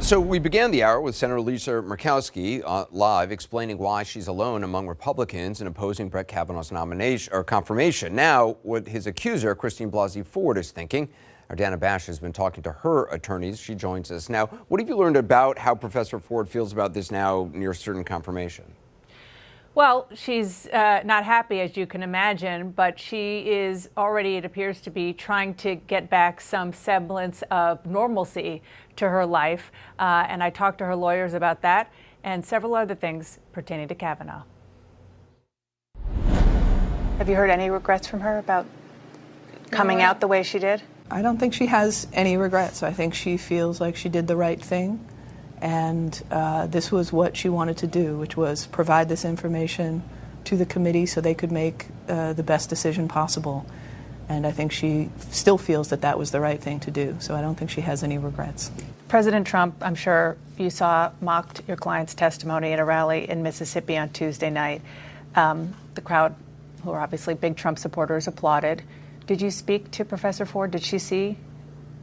So we began the hour with Senator Lisa Murkowski live explaining why she's alone among Republicans in opposing Brett Kavanaugh's nomination or confirmation. Now, what his accuser, Blasey Ford, is thinking. Our Dana Bash has been talking to her attorneys. She joins us now. What have you learned about how Professor Ford feels about this now near certain confirmation? Well, she's not happy, as you can imagine, but she is already, it appears to be, trying to get back some semblance of normalcy to her life. And I talked to her lawyers about that and several other things pertaining to Kavanaugh. Have you heard any regrets from her about coming out the way she did? I don't think she has any regrets. I think she feels like she did the right thing. And this was what she wanted to do, which was provide this information to the committee so they could make the best decision possible. And I think she still feels that that was the right thing to do. So I don't think she has any regrets. President Trump, I'm sure you saw, mocked your client's testimony at a rally in Mississippi on Tuesday night. The crowd, who are obviously big Trump supporters, applauded. Did you speak to Professor Ford? Did she see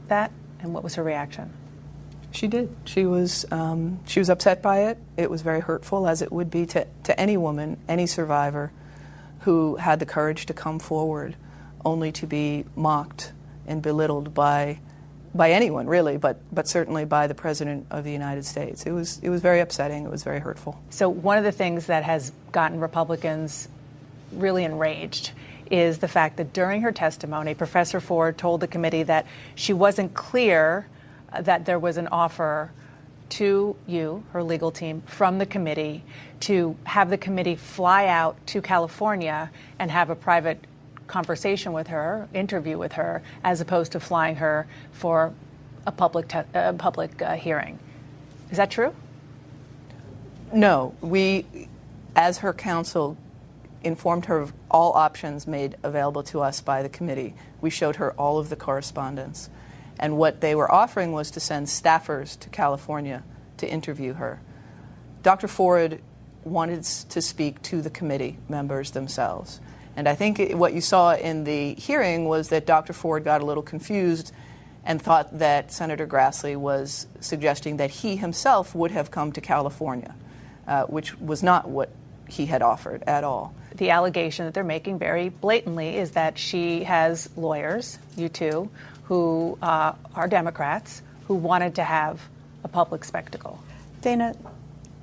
that? And what was her reaction? She did. She was upset by it. It was very hurtful, as it would be to any woman, any survivor, who had the courage to come forward, only to be mocked and belittled by anyone, really, but certainly by the President of the United States. It was very upsetting. It was very hurtful. So one of the things that has gotten Republicans really enraged is the fact that during her testimony, Professor Ford told the committee that she wasn't clear that there was an offer to you, her legal team, from the committee to have the committee fly out to California and have a private conversation with her, interview with her, as opposed to flying her for a public hearing. Is that true? No. We, as her counsel, informed her of all options made available to us by the committee. We showed her all of the correspondence. And what they were offering was to send staffers to California to interview her. Dr. Ford wanted to speak to the committee members themselves. And I think what you saw in the hearing was that Dr. Ford got a little confused and thought that Senator Grassley was suggesting that he himself would have come to California, which was not what he had offered at all. The allegation that they're making very blatantly is that she has lawyers, you two, who are Democrats, who wanted to have a public spectacle. Dana,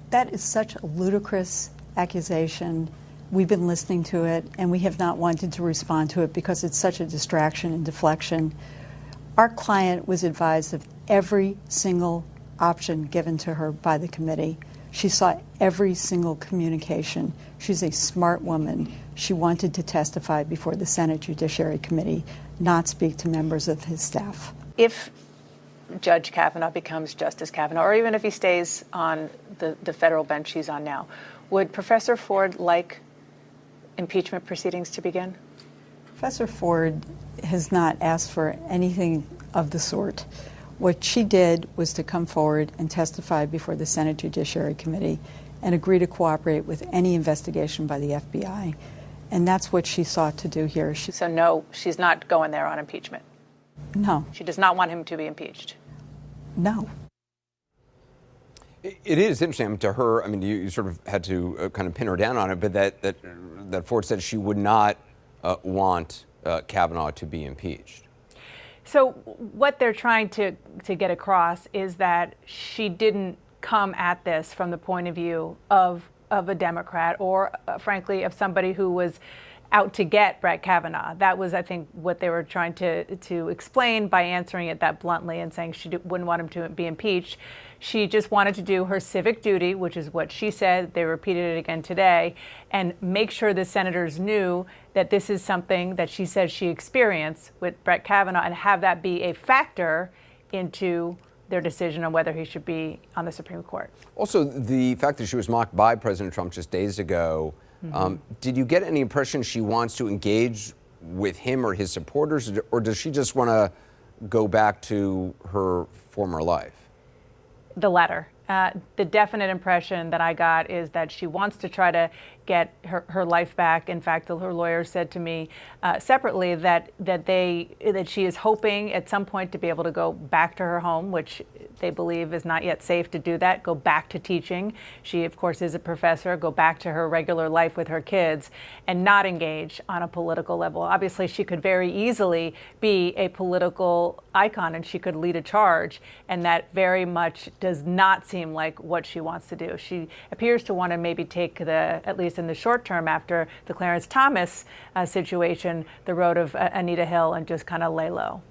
that is such a ludicrous accusation. We've been listening to it, and we have not wanted to respond to it because it's such a distraction and deflection. Our client was advised of every single option given to her by the committee. She saw every single communication. She's a smart woman. She wanted to testify before the Senate Judiciary Committee, not speak to members of his staff. If Judge Kavanaugh becomes Justice Kavanaugh, or even if he stays on the federal bench he's on now, would Professor Ford like impeachment proceedings to begin? Professor Ford has not asked for anything of the sort. What she did was to come forward and testify before the Senate Judiciary Committee and agree to cooperate with any investigation by the FBI. And that's what she sought to do here. So no, she's not going there on impeachment? No. She does not want him to be impeached? No. It is interesting to her. I mean, you sort of had to kind of pin her down on it, but that Ford said she would not want Kavanaugh to be impeached. So what they're trying to get across is that she didn't come at this from the point of view of a Democrat or, frankly, of somebody who was out to get Brett Kavanaugh. That was, I think, what they were trying to explain by answering it that bluntly and saying she wouldn't want him to be impeached. She just wanted to do her civic duty, which is what she said. They repeated it again today, and make sure the senators knew that this is something that she says she experienced with Brett Kavanaugh and have that be a factor into their decision on whether he should be on the Supreme Court. Also, the fact that she was mocked by President Trump just days ago, did you get any impression she wants to engage with him or his supporters, or does she just want to go back to her former life? The latter. The definite impression that I got is that she wants to try to get her life back. In fact, her lawyer said to me separately that she is hoping at some point to be able to go back to her home, which they believe is not yet safe to do that, go back to teaching. She, of course, is a professor, go back to her regular life with her kids and not engage on a political level. Obviously, she could very easily be a political icon and she could lead a charge, and that very much does not seem like what she wants to do. She appears to want to maybe take at least in the short term after the Clarence Thomas situation, the road of Anita Hill and just kind of lay low.